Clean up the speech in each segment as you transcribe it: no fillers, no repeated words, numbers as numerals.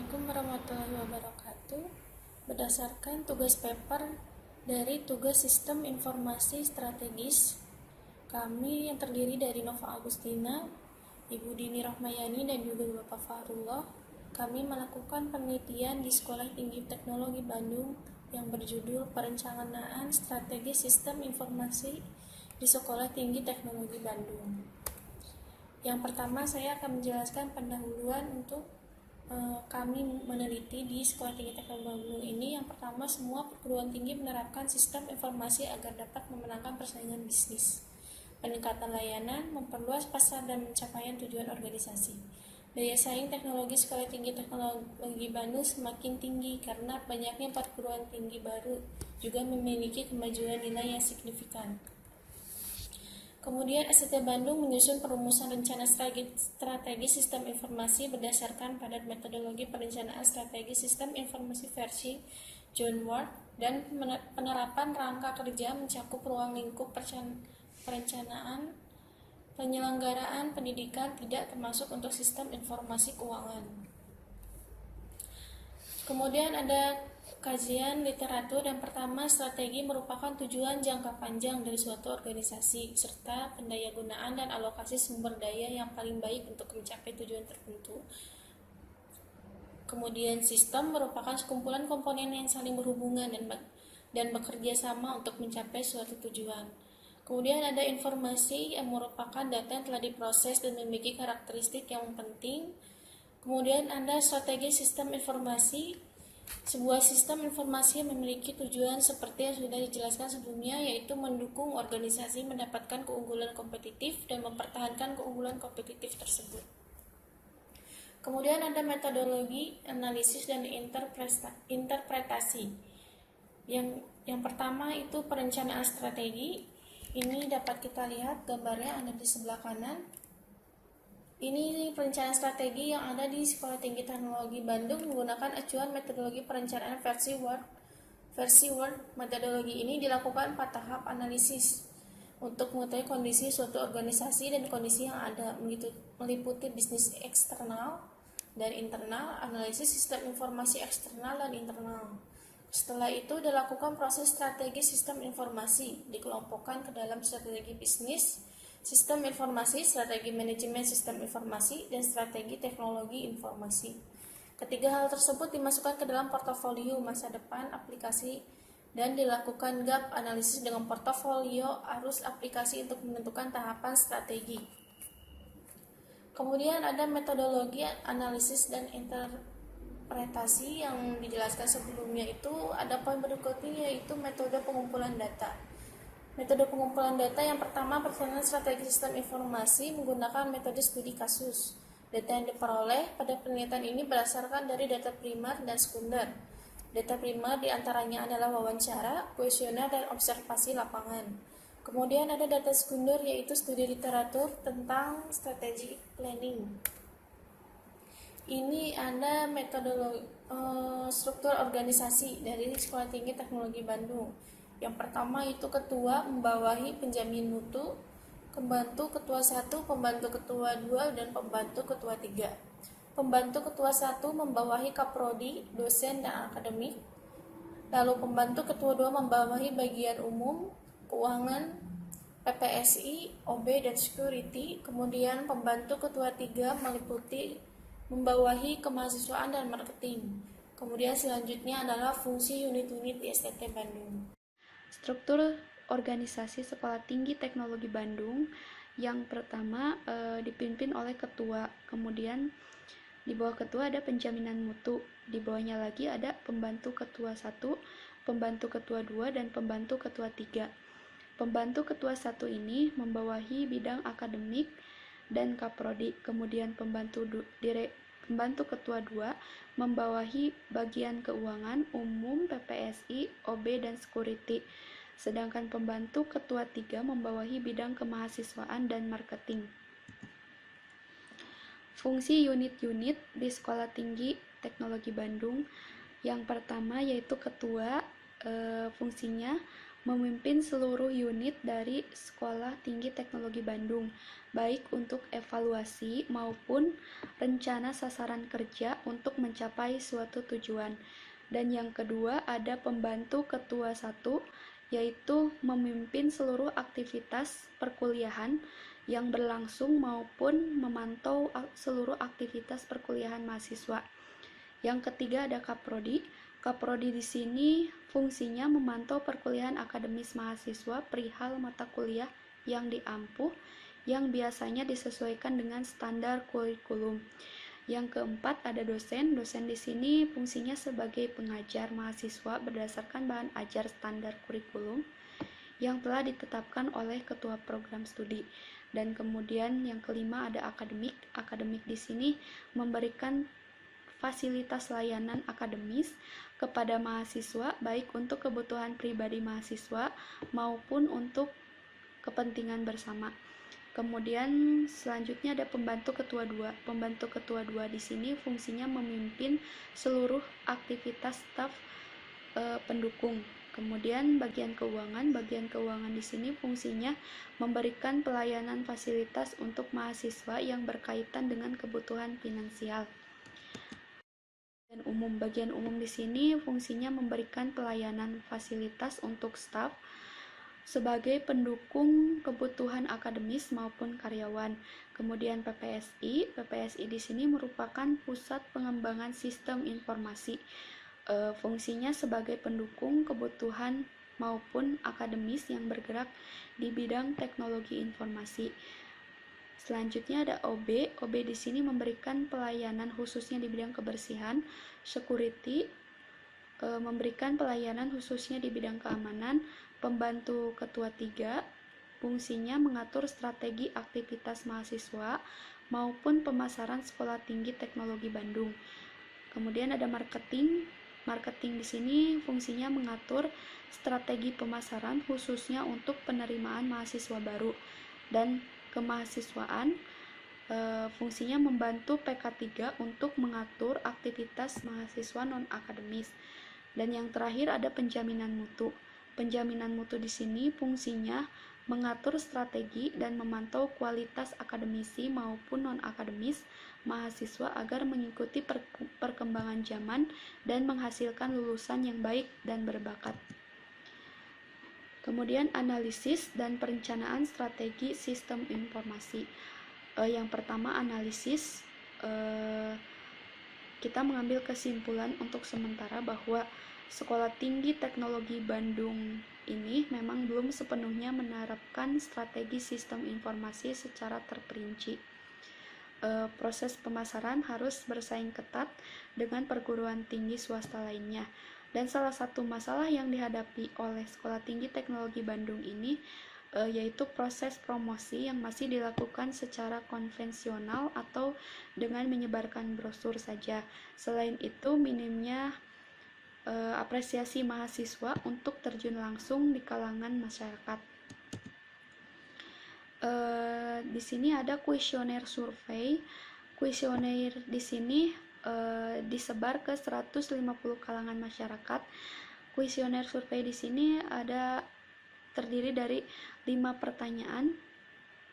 Assalamualaikum warahmatullahi wabarakatuh. Berdasarkan tugas paper dari tugas Sistem Informasi Strategis, kami yang terdiri dari Nova Agustina, Ibu Dini Rahmayani, dan juga Bapak Fahrullah, kami melakukan penelitian di Sekolah Tinggi Teknologi Bandung yang berjudul Perencanaan Strategi Sistem Informasi di Sekolah Tinggi Teknologi Bandung. Yang pertama, saya akan menjelaskan pendahuluan untuk kami meneliti di Sekolah Tinggi Teknologi Bandung ini. Yang pertama, semua perguruan tinggi menerapkan sistem informasi agar dapat memenangkan persaingan bisnis, peningkatan layanan, memperluas pasar, dan pencapaian tujuan organisasi. Daya saing teknologi Sekolah Tinggi Teknologi Bandung semakin tinggi karena banyaknya perguruan tinggi baru juga memiliki kemajuan nilai yang signifikan. Kemudian STT Bandung menyusun perumusan rencana strategi sistem informasi berdasarkan pada metodologi perencanaan strategi sistem informasi versi John Ward dan penerapan rangka kerja mencakup ruang lingkup perencanaan penyelenggaraan pendidikan tidak termasuk untuk sistem informasi keuangan. Kemudian ada kajian literatur. Yang pertama, strategi merupakan tujuan jangka panjang dari suatu organisasi serta pendayagunaan dan alokasi sumber daya yang paling baik untuk mencapai tujuan tertentu. Kemudian sistem merupakan sekumpulan komponen yang saling berhubungan dan bekerja sama untuk mencapai suatu tujuan. Kemudian ada informasi yang merupakan data yang telah diproses dan memiliki karakteristik yang penting. Kemudian ada strategi sistem informasi. Sebuah sistem informasi yang memiliki tujuan seperti yang sudah dijelaskan sebelumnya, yaitu mendukung organisasi mendapatkan keunggulan kompetitif dan mempertahankan keunggulan kompetitif tersebut. Kemudian ada metodologi, analisis, dan interpretasi. Yang pertama itu perencanaan strategi. Ini dapat kita lihat gambarnya ada di sebelah kanan. Ini perencanaan strategi yang ada di Sekolah Tinggi Teknologi Bandung menggunakan acuan metodologi perencanaan versi Word. Metodologi ini dilakukan 4 tahap analisis untuk mengetahui kondisi suatu organisasi dan kondisi yang ada, meliputi bisnis eksternal dan internal, analisis sistem informasi eksternal dan internal. Setelah itu dilakukan proses strategi sistem informasi, dikelompokkan ke dalam strategi bisnis, sistem informasi, strategi manajemen sistem informasi, dan strategi teknologi informasi. Ketiga hal tersebut dimasukkan ke dalam portofolio masa depan aplikasi dan dilakukan gap analisis dengan portofolio arus aplikasi untuk menentukan tahapan strategi. Kemudian ada metodologi analisis dan interpretasi yang dijelaskan sebelumnya. Itu ada poin berikutnya, yaitu metode pengumpulan data. Metode pengumpulan data yang pertama, pelaksanaan strategi sistem informasi menggunakan metode studi kasus. Data yang diperoleh pada penelitian ini berdasarkan dari data primer dan sekunder. Data primer diantaranya adalah wawancara, kuesioner, dan observasi lapangan. Kemudian ada data sekunder, yaitu studi literatur tentang strategi planning. Ini ada metodologi struktur organisasi dari Sekolah Tinggi Teknologi Bandung. Yang pertama itu ketua membawahi penjamin mutu, pembantu ketua 1, pembantu ketua 2, dan pembantu ketua 3. Pembantu ketua 1 membawahi kaprodi, dosen, dan akademik. Lalu pembantu ketua 2 membawahi bagian umum, keuangan, PPSI, OB, dan security. Kemudian pembantu ketua 3 membawahi kemahasiswaan dan marketing. Kemudian selanjutnya adalah fungsi unit-unit di STT Bandung. Struktur organisasi Sekolah Tinggi Teknologi Bandung. Yang pertama dipimpin oleh ketua, kemudian di bawah ketua ada penjaminan mutu, di bawahnya lagi ada pembantu ketua 1, pembantu ketua 2, dan pembantu ketua 3. Pembantu ketua 1 ini membawahi bidang akademik dan kaprodi, kemudian pembantu ketua 2 membawahi bagian keuangan, umum, PPSI, OB, dan security. Sedangkan pembantu ketua 3 membawahi bidang kemahasiswaan dan marketing. Fungsi unit-unit di Sekolah Tinggi Teknologi Bandung. Yang pertama yaitu ketua, fungsinya memimpin seluruh unit dari Sekolah Tinggi Teknologi Bandung, baik untuk evaluasi maupun rencana sasaran kerja untuk mencapai suatu tujuan. Dan yang kedua ada pembantu ketua 1, yaitu memimpin seluruh aktivitas perkuliahan yang berlangsung maupun memantau seluruh aktivitas perkuliahan mahasiswa. Yang ketiga ada Kaprodi. Kaprodi di sini fungsinya memantau perkuliahan akademis mahasiswa perihal mata kuliah yang diampuh yang biasanya disesuaikan dengan standar kurikulum. Yang keempat ada dosen. Dosen di sini fungsinya sebagai pengajar mahasiswa berdasarkan bahan ajar standar kurikulum yang telah ditetapkan oleh ketua program studi. Dan kemudian yang kelima ada akademik. Akademik di sini memberikan fasilitas layanan akademis kepada mahasiswa baik untuk kebutuhan pribadi mahasiswa maupun untuk kepentingan bersama. Kemudian selanjutnya ada pembantu ketua 2. Pembantu ketua 2 di sini fungsinya memimpin seluruh aktivitas staf pendukung. Kemudian bagian keuangan di sini fungsinya memberikan pelayanan fasilitas untuk mahasiswa yang berkaitan dengan kebutuhan finansial. Bagian umum di sini fungsinya memberikan pelayanan fasilitas untuk staf sebagai pendukung kebutuhan akademis maupun karyawan. Kemudian PPSI di sini merupakan pusat pengembangan sistem informasi. Fungsinya sebagai pendukung kebutuhan maupun akademis yang bergerak di bidang teknologi informasi. Selanjutnya ada OB. OB di sini memberikan pelayanan khususnya di bidang kebersihan, security, memberikan pelayanan khususnya di bidang keamanan. Pembantu ketua 3, fungsinya mengatur strategi aktivitas mahasiswa maupun pemasaran Sekolah Tinggi Teknologi Bandung. Kemudian ada marketing. Marketing di sini fungsinya mengatur strategi pemasaran khususnya untuk penerimaan mahasiswa baru. Dan kemahasiswaan fungsinya membantu PK3 untuk mengatur aktivitas mahasiswa non-akademis. Dan yang terakhir ada penjaminan mutu. Penjaminan mutu di sini fungsinya mengatur strategi dan memantau kualitas akademisi maupun non-akademis mahasiswa agar mengikuti perkembangan zaman dan menghasilkan lulusan yang baik dan berbakat. Kemudian analisis dan perencanaan strategi sistem informasi. Yang pertama analisis, kita mengambil kesimpulan untuk sementara bahwa Sekolah Tinggi Teknologi Bandung ini memang belum sepenuhnya menerapkan strategi sistem informasi secara terperinci. Proses pemasaran harus bersaing ketat dengan perguruan tinggi swasta lainnya. Dan salah satu masalah yang dihadapi oleh Sekolah Tinggi Teknologi Bandung ini yaitu proses promosi yang masih dilakukan secara konvensional atau dengan menyebarkan brosur saja. Selain itu, minimnya apresiasi mahasiswa untuk terjun langsung di kalangan masyarakat. Di sini ada kuesioner survei. Kuesioner di sini disebar ke 150 kalangan masyarakat. Kuesioner survei di sini terdiri dari 5 pertanyaan.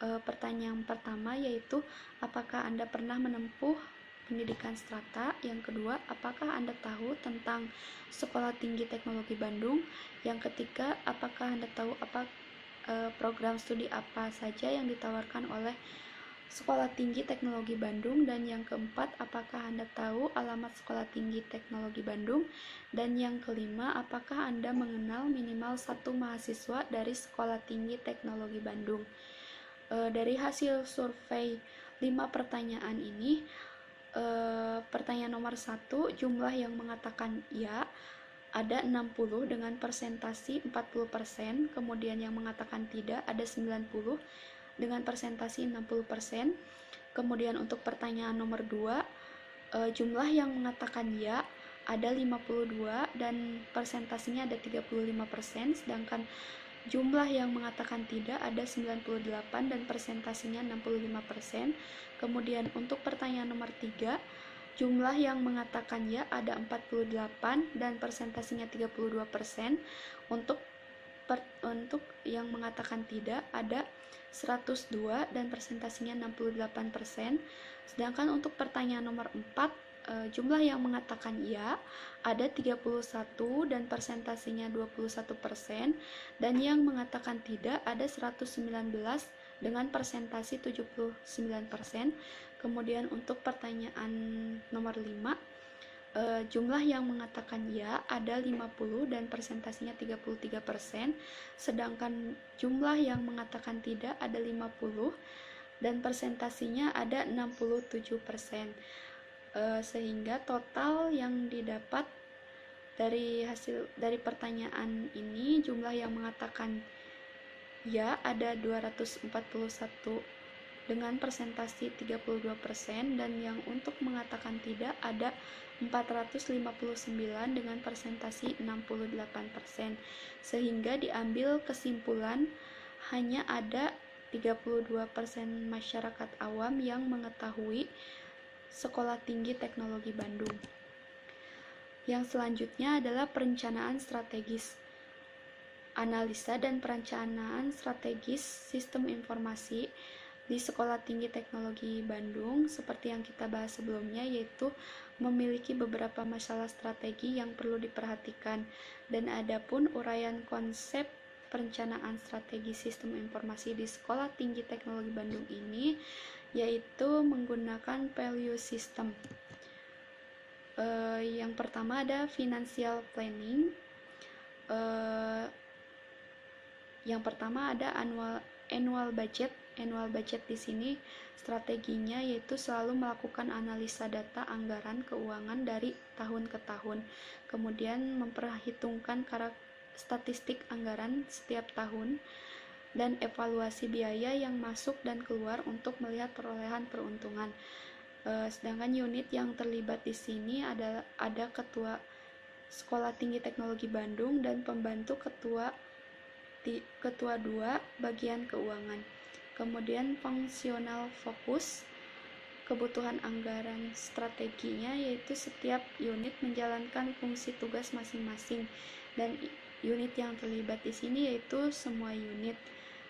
Pertanyaan pertama yaitu apakah Anda pernah menempuh pendidikan strata. Yang kedua, apakah Anda tahu tentang Sekolah Tinggi Teknologi Bandung. Yang ketiga, apakah Anda tahu program studi apa saja yang ditawarkan oleh Sekolah Tinggi Teknologi Bandung. Dan yang keempat, apakah Anda tahu alamat Sekolah Tinggi Teknologi Bandung. Dan yang kelima, apakah Anda mengenal minimal satu mahasiswa dari Sekolah Tinggi Teknologi Bandung. Dari hasil survei 5 pertanyaan ini, pertanyaan nomor 1, jumlah yang mengatakan ya ada 60 dengan persentasi 40%, kemudian yang mengatakan tidak ada 90 dengan persentasi 60%. Kemudian untuk pertanyaan nomor 2, jumlah yang mengatakan ya ada 52 dan persentasinya ada 35%, sedangkan jumlah yang mengatakan tidak ada 98 dan persentasinya 65%. Kemudian untuk pertanyaan nomor 3, jumlah yang mengatakan ya ada 48 dan persentasinya 32%. Untuk untuk yang mengatakan tidak ada 102 dan presentasinya 68%. Sedangkan untuk pertanyaan nomor 4, jumlah yang mengatakan iya ada 31 dan presentasinya 21%, dan yang mengatakan tidak ada 119 dengan presentasi 79%. Kemudian untuk pertanyaan nomor 5, jumlah yang mengatakan ya ada 50 dan presentasinya 33%, sedangkan jumlah yang mengatakan tidak ada 50 dan presentasinya ada 67%. Sehingga total yang didapat dari pertanyaan ini, jumlah yang mengatakan ya ada 241 dengan presentasi 32%, dan yang untuk mengatakan tidak ada 459 dengan presentasi 68%. Sehingga diambil kesimpulan hanya ada 32% masyarakat awam yang mengetahui Sekolah Tinggi Teknologi Bandung. Yang selanjutnya adalah perencanaan strategis. Analisa dan perencanaan strategis sistem informasi di Sekolah Tinggi Teknologi Bandung, seperti yang kita bahas sebelumnya, yaitu memiliki beberapa masalah strategi yang perlu diperhatikan. Dan adapun uraian konsep perencanaan strategi sistem informasi di Sekolah Tinggi Teknologi Bandung ini, yaitu menggunakan value system. Yang pertama ada financial planning. Yang pertama ada annual budget. Annual budget di sini strateginya yaitu selalu melakukan analisa data anggaran keuangan dari tahun ke tahun, kemudian memperhitungkan statistik anggaran setiap tahun, dan evaluasi biaya yang masuk dan keluar untuk melihat perolehan peruntungan. Sedangkan unit yang terlibat di sini ada Ketua Sekolah Tinggi Teknologi Bandung dan pembantu Ketua 2 bagian keuangan. Kemudian fungsional fokus, kebutuhan anggaran strateginya yaitu setiap unit menjalankan fungsi tugas masing-masing, dan unit yang terlibat di sini yaitu semua unit.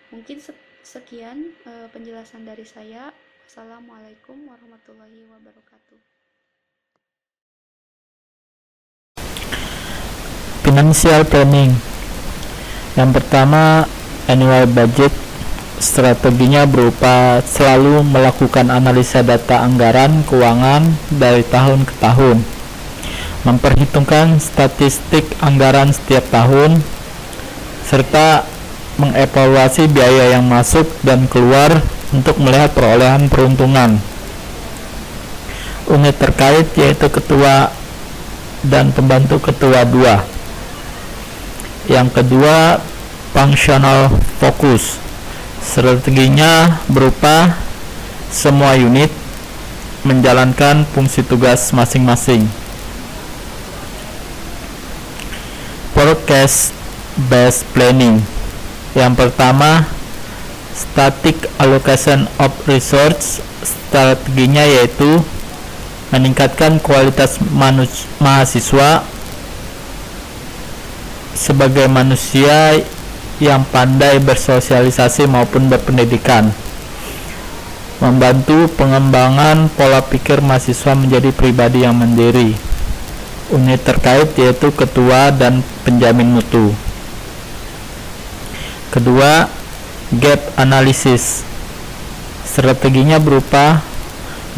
Mungkin sekian penjelasan dari saya. Wassalamualaikum warahmatullahi wabarakatuh. Financial planning. Yang pertama, annual budget. Strateginya berupa selalu melakukan analisa data anggaran keuangan dari tahun ke tahun, memperhitungkan statistik anggaran setiap tahun, serta mengevaluasi biaya yang masuk dan keluar untuk melihat perolehan peruntungan. Unit terkait yaitu ketua dan pembantu ketua 2. Yang kedua, functional focus. Strateginya berupa semua unit menjalankan fungsi tugas masing-masing. Forecast based planning. Yang pertama, static allocation of resource. Strateginya yaitu meningkatkan kualitas mahasiswa sebagai manusia yang pandai bersosialisasi maupun berpendidikan, membantu pengembangan pola pikir mahasiswa menjadi pribadi yang mandiri. Unit terkait yaitu ketua dan penjamin mutu. Kedua, gap analysis. Strateginya berupa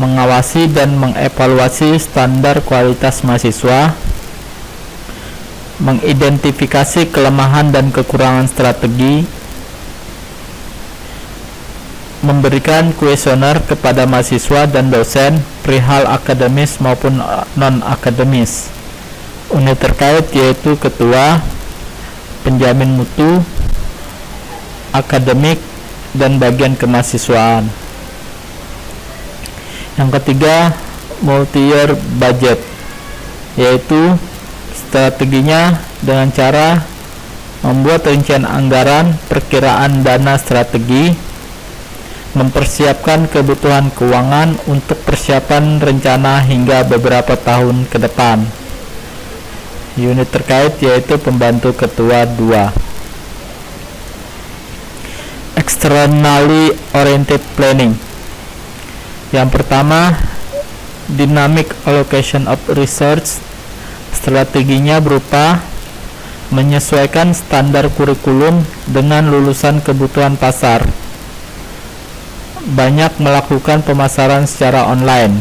mengawasi dan mengevaluasi standar kualitas mahasiswa, mengidentifikasi kelemahan dan kekurangan strategi, memberikan kuesioner kepada mahasiswa dan dosen perihal akademis maupun non-akademis. Unit terkait yaitu ketua, penjamin mutu, akademik, dan bagian kemahasiswaan. Yang ketiga, multi-year budget, yaitu strateginya dengan cara membuat rincian anggaran, perkiraan dana strategi, mempersiapkan kebutuhan keuangan untuk persiapan rencana hingga beberapa tahun ke depan. Unit terkait yaitu pembantu ketua 2. externally oriented planning. Yang pertama, dynamic allocation of research. Strateginya berupa menyesuaikan standar kurikulum dengan lulusan kebutuhan pasar. Banyak melakukan pemasaran secara online.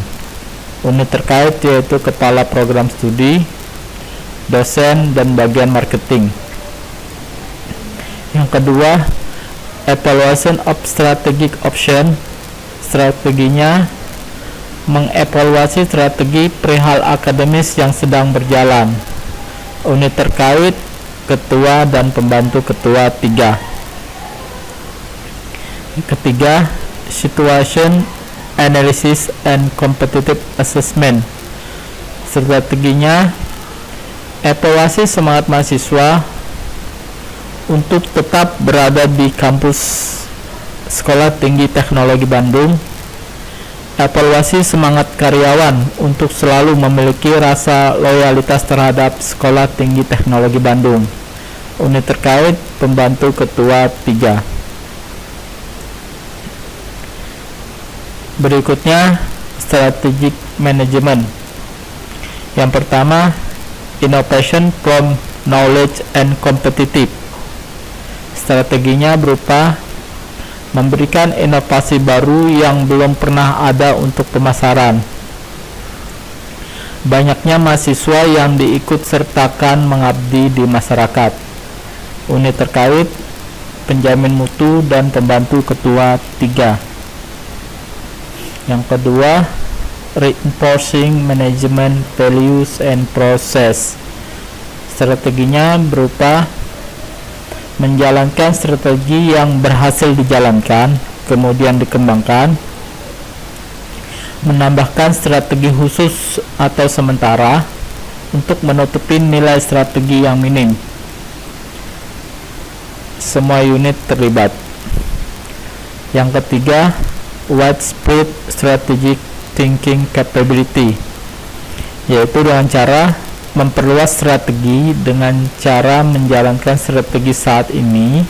Unit terkait yaitu kepala program studi, dosen, dan bagian marketing. Yang kedua, evaluation of strategic option. Strateginya mengevaluasi strategi perihal akademis yang sedang berjalan. Unit terkait, ketua dan pembantu ketua 3. Ketiga, situation analysis and competitive assessment. Strateginya evaluasi semangat mahasiswa untuk tetap berada di kampus Sekolah Tinggi Teknologi Bandung. Evaluasi semangat karyawan untuk selalu memiliki rasa loyalitas terhadap Sekolah Tinggi Teknologi Bandung. Unit terkait, pembantu ketua 3. Berikutnya, strategic management. Yang pertama, innovation from knowledge and competitive. Strateginya berupa memberikan inovasi baru yang belum pernah ada untuk pemasaran. Banyaknya mahasiswa yang diikut sertakan mengabdi di masyarakat. Unit terkait, penjamin mutu dan pembantu ketua 3. Yang kedua, reinforcing management values and process. Strateginya berupa menjalankan strategi yang berhasil dijalankan, kemudian dikembangkan, menambahkan strategi khusus atau sementara untuk menutupi nilai strategi yang minim. Semua unit terlibat. Yang ketiga, widespread strategic thinking capability, yaitu dengan cara memperluas strategi dengan cara menjalankan strategi saat ini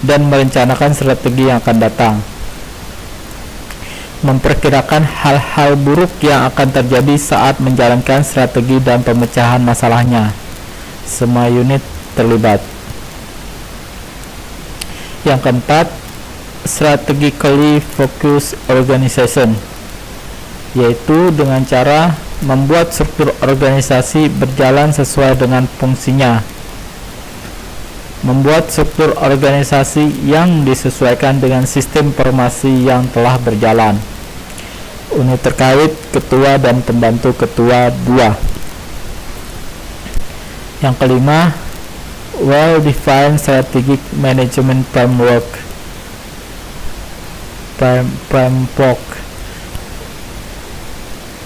dan merencanakan strategi yang akan datang. Memperkirakan hal-hal buruk yang akan terjadi saat menjalankan strategi dan pemecahan masalahnya. Semua unit terlibat. Yang keempat, strategically focused organization, yaitu dengan cara membuat struktur organisasi berjalan sesuai dengan fungsinya. Membuat struktur organisasi yang disesuaikan dengan sistem informasi yang telah berjalan. Unit terkait, ketua dan pembantu ketua 2. Yang kelima, well-defined strategic management framework.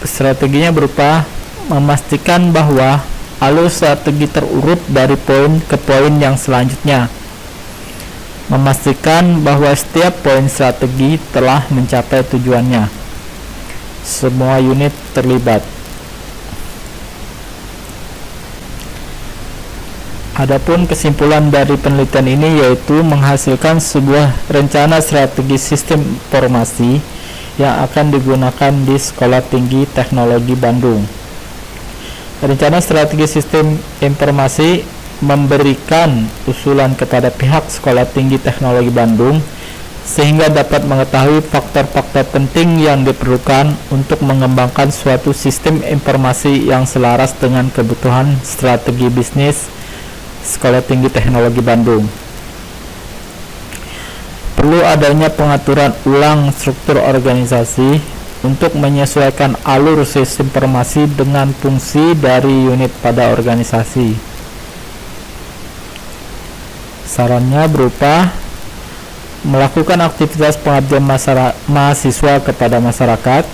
Strateginya berupa memastikan bahwa alur strategi terurut dari poin ke poin yang selanjutnya. Memastikan bahwa setiap poin strategi telah mencapai tujuannya. Semua unit terlibat. Adapun kesimpulan dari penelitian ini yaitu menghasilkan sebuah rencana strategi sistem informasi yang akan digunakan di Sekolah Tinggi Teknologi Bandung. Rencana strategi sistem informasi memberikan usulan kepada pihak Sekolah Tinggi Teknologi Bandung sehingga dapat mengetahui faktor-faktor penting yang diperlukan untuk mengembangkan suatu sistem informasi yang selaras dengan kebutuhan strategi bisnis Sekolah Tinggi Teknologi Bandung. Perlu adanya pengaturan ulang struktur organisasi untuk menyesuaikan alur sistem informasi dengan fungsi dari unit pada organisasi. Sarannya berupa melakukan aktivitas pengabdian mahasiswa kepada masyarakat,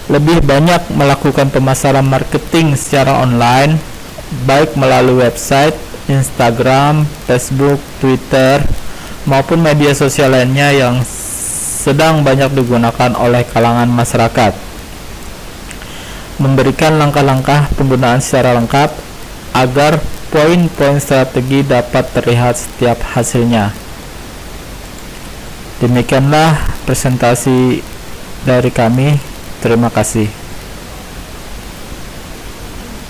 lebih banyak melakukan pemasaran marketing secara online, baik melalui website, Instagram, Facebook, Twitter, maupun media sosial lainnya yang sedang banyak digunakan oleh kalangan masyarakat. Memberikan langkah-langkah penggunaan secara lengkap agar poin-poin strategi dapat terlihat setiap hasilnya. Demikianlah presentasi dari kami. Terima kasih.